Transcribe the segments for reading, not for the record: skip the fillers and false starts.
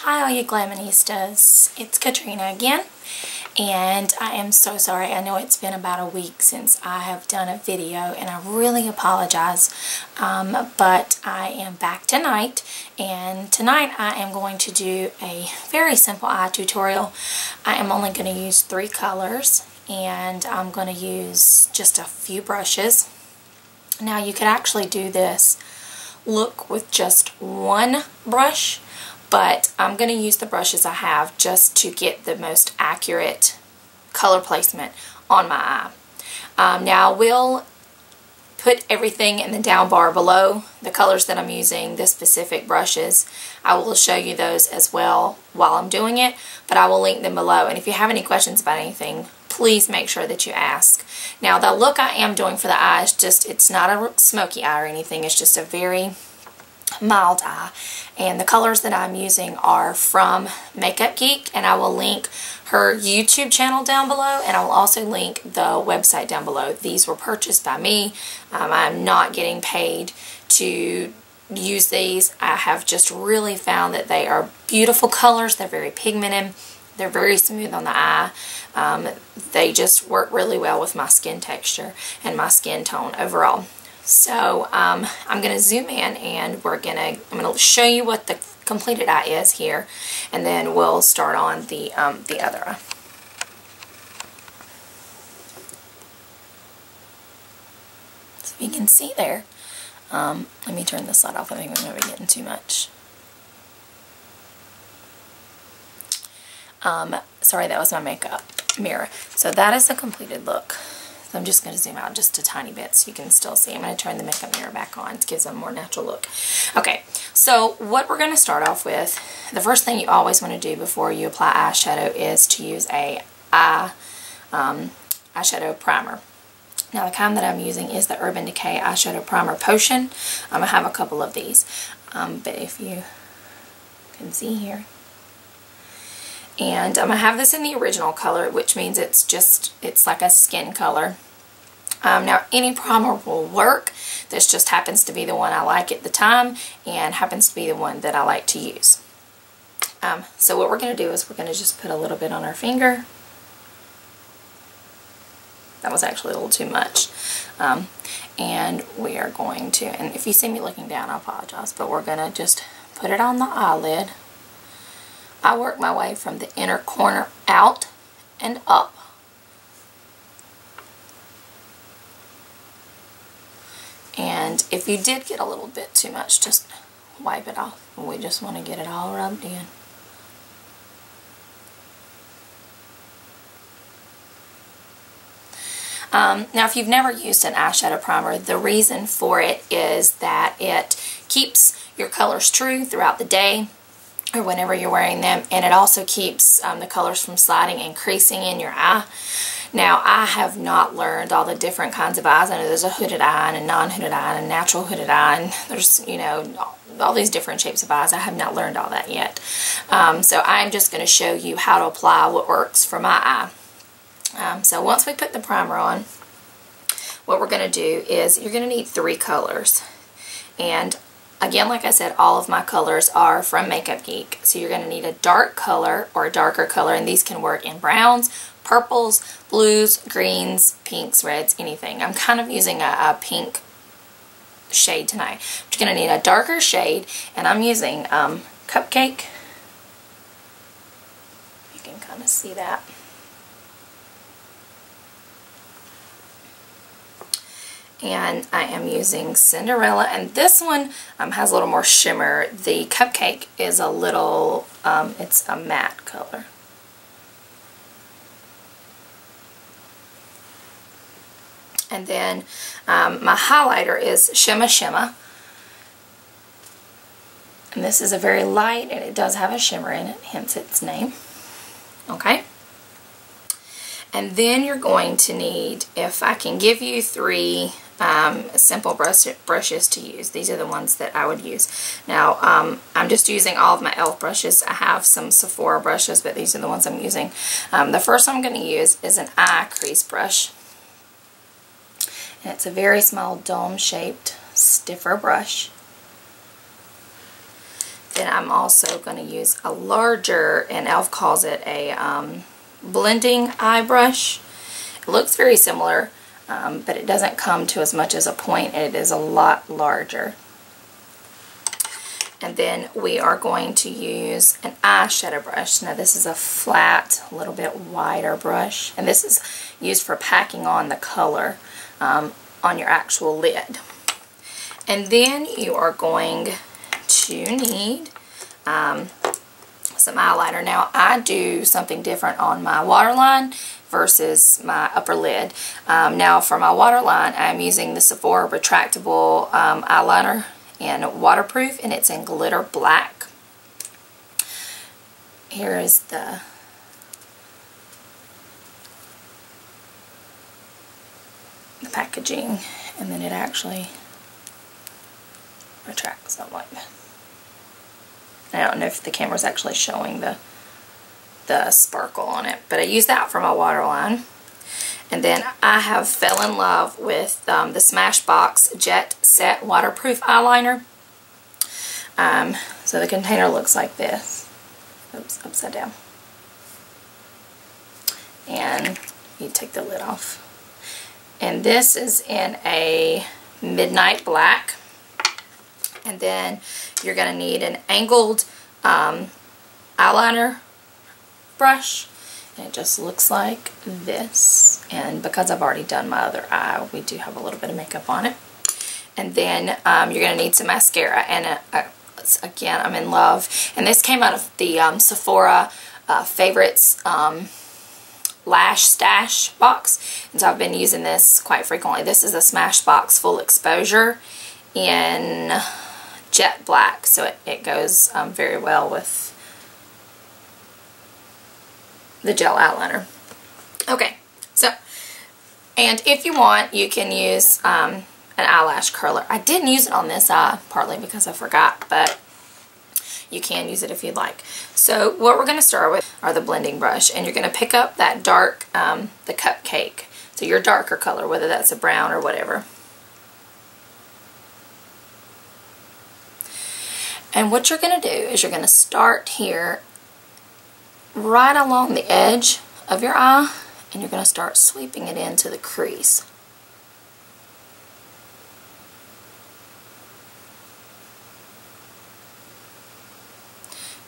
Hi all you Glamonistas, it's Katrina again, and I am so sorry. I know it's been about a week since I have done a video, and I really apologize, but I am back tonight, and tonight I am going to do a very simple eye tutorial. I am only going to use 3 colors, and I'm going to use just a few brushes. Now you could actually do this look with just one brush, but I'm going to use the brushes I have just to get the most accurate color placement on my eye. Now I will put everything in the down bar below, the colors that I'm using, the specific brushes. I will show you those as well while I'm doing it, but I will link them below. And if you have any questions about anything, please make sure that you ask. Now the look I am doing for the eye is just, it's not a smoky eye or anything, it's just a very mild eye, and the colors that I'm using are from Makeup Geek, and I will link her YouTube channel down below, and I will also link the website down below. These were purchased by me. I'm not getting paid to use these. I have just really found that they are beautiful colors. They're very pigmented. They're very smooth on the eye. They just work really well with my skin texture and my skin tone overall. So I'm going to zoom in, and I'm going to show you what the completed eye is here, and then we'll start on the other eye. So you can see there. Let me turn this light off. I think I'm going to be getting too much. Sorry, that was my makeup mirror. So that is the completed look. So I'm just going to zoom out just a tiny bit so you can still see. I'm going to turn the makeup mirror back on. It gives them a more natural look. Okay, so what we're going to start off with, the first thing you always want to do before you apply eyeshadow is to use a eyeshadow primer. Now the kind that I'm using is the Urban Decay Eyeshadow Primer Potion. I have a couple of these, but if you can see here. And I have this in the original color, which means it's like a skin color. Now any primer will work. This just happens to be the one I like at the time, and happens to be the one that I like to use. So what we're going to do is we're going to just put a little bit on our finger. That was actually a little too much. And we are going to, and if you see me looking down, I apologize, but we're going to just put it on the eyelid. I work my way from the inner corner out and up. And if you did get a little bit too much, just wipe it off. We just want to get it all rubbed in. Now if you've never used an eyeshadow primer, the reason for it is that it keeps your colors true throughout the day, or whenever you're wearing them, and it also keeps the colors from sliding and creasing in your eye. Now I have not learned all the different kinds of eyes. I know there's a hooded eye and a non-hooded eye and a natural hooded eye, and there's, you know, all these different shapes of eyes. I have not learned all that yet. So I'm just going to show you how to apply what works for my eye. So once we put the primer on, what we're going to do is you're going to need 3 colors. And again, like I said, all of my colors are from Makeup Geek. So you're going to need a dark color or a darker color, and these can work in browns, purples, blues, greens, pinks, reds, anything. I'm kind of using a pink shade tonight. But you're going to need a darker shade, and I'm using Cupcake. You can kind of see that. And I am using Cinderella, and this one has a little more shimmer. The Cupcake is a little, it's a matte color. And then my highlighter is Shimma. And this is a very light, and it does have a shimmer in it, hence its name. Okay. And then you're going to need, if I can give you 3 simple brushes to use. These are the ones that I would use. Now, I'm just using all of my E.L.F. brushes. I have some Sephora brushes, but these are the ones I'm using. The first one I'm going to use is an eye crease brush. And it's a very small dome-shaped, stiffer brush. Then then I'm also going to use a larger, and E.L.F. calls it a blending eye brush. It looks very similar, but it doesn't come to as much as a point, and it is a lot larger. And then we are going to use an eyeshadow brush. Now this is a flat, a little bit wider brush, and this is used for packing on the color on your actual lid. And then you are going to need some eyeliner. Now I do something different on my waterline versus my upper lid. Now for my waterline, I'm using the Sephora retractable eyeliner in waterproof, and it's in glitter black. Here is the packaging, and then it actually retracts that like that. I don't know if the camera's actually showing the sparkle on it, but I use that for my waterline. And then I have fell in love with the Smashbox Jet Set Waterproof Eyeliner. So the container looks like this. Oops, upside down. And you take the lid off. And this is in a midnight black. And then you're going to need an angled eyeliner brush. And it just looks like this. And because I've already done my other eye, we do have a little bit of makeup on it. And then you're going to need some mascara. And again, I'm in love. And this came out of the Sephora Favorites Lash Stash box. And so I've been using this quite frequently. This is a Smashbox Full Exposure in jet black. So it goes very well with the gel eyeliner. Okay, so, and if you want, you can use an eyelash curler. I didn't use it on this eye, partly because I forgot, but you can use it if you'd like. So what we're going to start with are the blending brush, and you're going to pick up that dark, the Cupcake, so your darker color, whether that's a brown or whatever. And what you're going to do is you're going to start here right along the edge of your eye, and you're going to start sweeping it into the crease.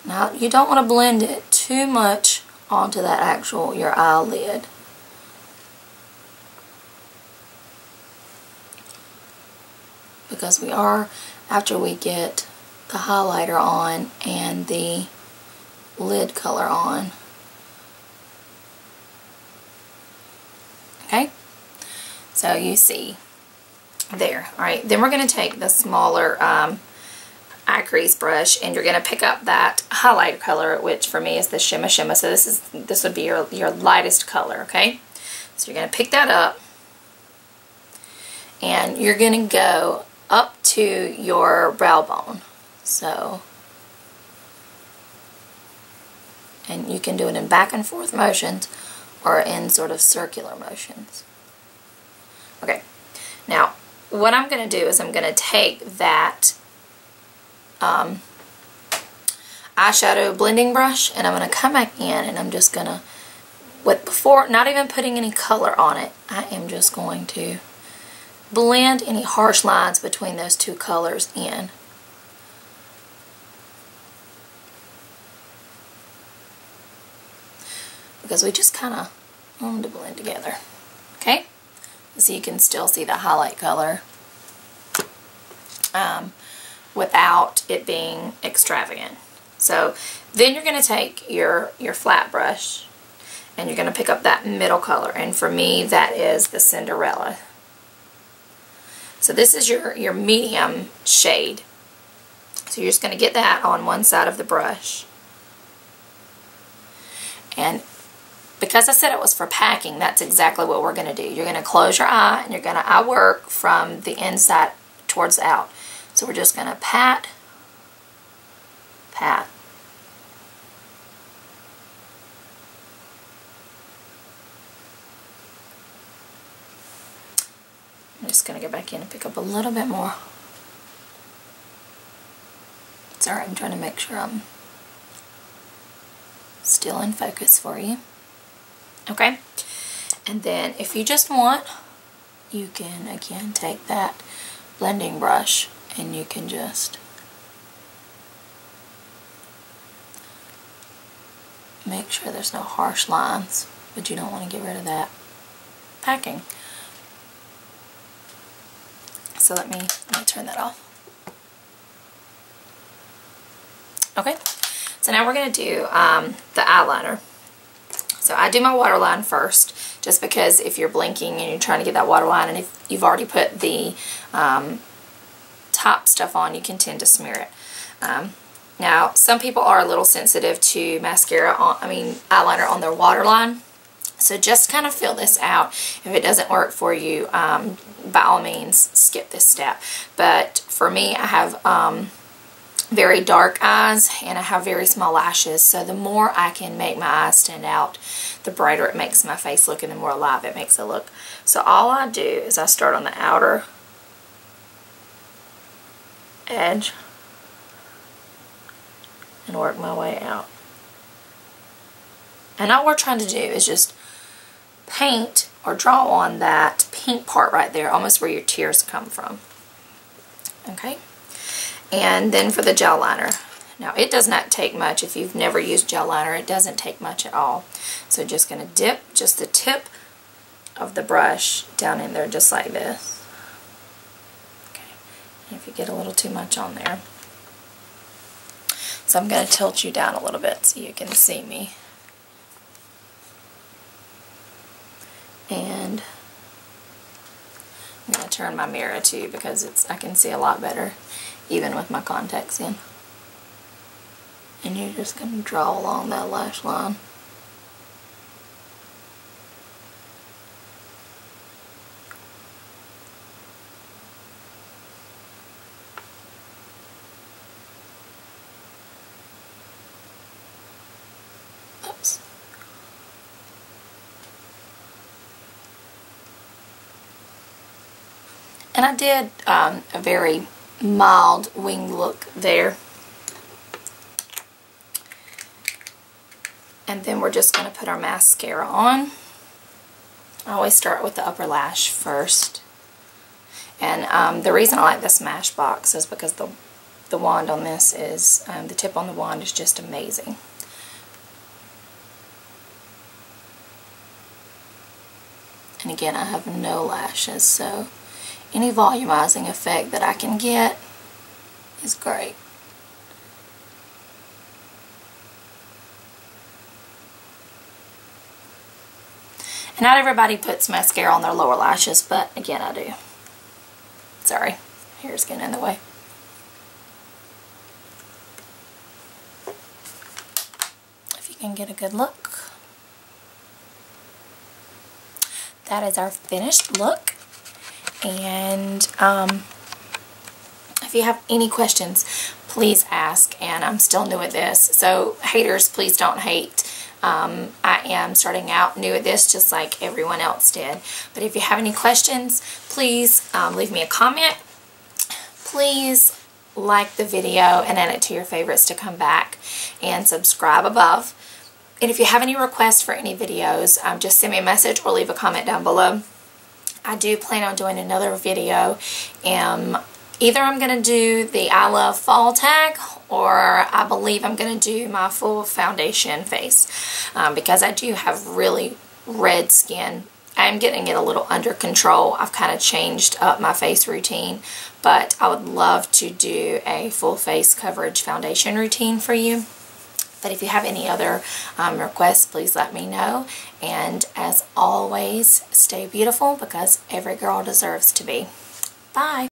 Now you don't want to blend it too much onto that actual your eyelid. Because we are, after we get the highlighter on and the lid color on. Okay, so you see there. Alright, then we're going to take the smaller eye crease brush, and you're going to pick up that highlighter color, which for me is the Shimma. So this would be your lightest color. Okay, so you're going to pick that up, and you're going to go up to your brow bone. So, and you can do it in back and forth motions or in sort of circular motions. Okay, now what I'm going to do is I'm going to take that eyeshadow blending brush, and I'm going to come back in, and I'm just going to, before not even putting any color on it, I am just going to blend any harsh lines between those two colors in. Because we just kind of want them to blend together. Okay? So you can still see the highlight color without it being extravagant. So then you're going to take your flat brush, and you're going to pick up that middle color, and for me that is the Cinderella. So this is your medium shade. So you're just going to get that on one side of the brush. And because I said it was for packing, that's exactly what we're going to do. You're going to close your eye, and you're going to eye work from the inside towards the out. So we're just going to pat, pat. I'm just going to go back in and pick up a little bit more. Sorry, I'm trying to make sure I'm still in focus for you. Okay, and then if you just want, you can again take that blending brush and you can just make sure there's no harsh lines, but you don't want to get rid of that packing. So let me turn that off. Okay, so now we're going to do the eyeliner. So I do my waterline first, just because if you're blinking and you're trying to get that waterline, and if you've already put the top stuff on, you can tend to smear it. Now, some people are a little sensitive to eyeliner on their waterline. So just kind of feel this out. If it doesn't work for you, by all means, skip this step. But for me, I have very dark eyes and I have very small lashes. So the more I can make my eyes stand out, the brighter it makes my face look and the more alive it makes it look. So all I do is I start on the outer edge and work my way out. And all we're trying to do is just paint or draw on that pink part right there, almost where your tears come from. Okay, and then for the gel liner. Now it does not take much. If you've never used gel liner, it doesn't take much at all. So just going to dip just the tip of the brush down in there just like this. Okay, and if you get a little too much on there. So I'm going to tilt you down a little bit so you can see me. And I'm going to turn my mirror too because I can see a lot better even with my contacts in. And you're just going to draw along that lash line. Oops. And I did a very mild wing look there. And then we're just going to put our mascara on. I always start with the upper lash first. And the reason I like the Smashbox is because the wand on this is, the tip on the wand is just amazing. And again, I have no lashes, so any volumizing effect that I can get is great. And not everybody puts mascara on their lower lashes, but again, I do. Sorry, hair's getting in the way. If you can get a good look. That is our finished look. And if you have any questions, please ask. And I'm still new at this, so haters, please don't hate. I am starting out new at this just like everyone else did. But if you have any questions, please leave me a comment. Please like the video and add it to your favorites to come back, and subscribe above. And if you have any requests for any videos, just send me a message or leave a comment down below. I do plan on doing another video. Either I'm going to do the E.L.F fall tag, or I believe I'm going to do my full foundation face, because I do have really red skin. I'm getting it a little under control. I've kind of changed up my face routine, but I would love to do a full face coverage foundation routine for you. But if you have any other requests, please let me know. And as always, stay beautiful, because every girl deserves to be. Bye.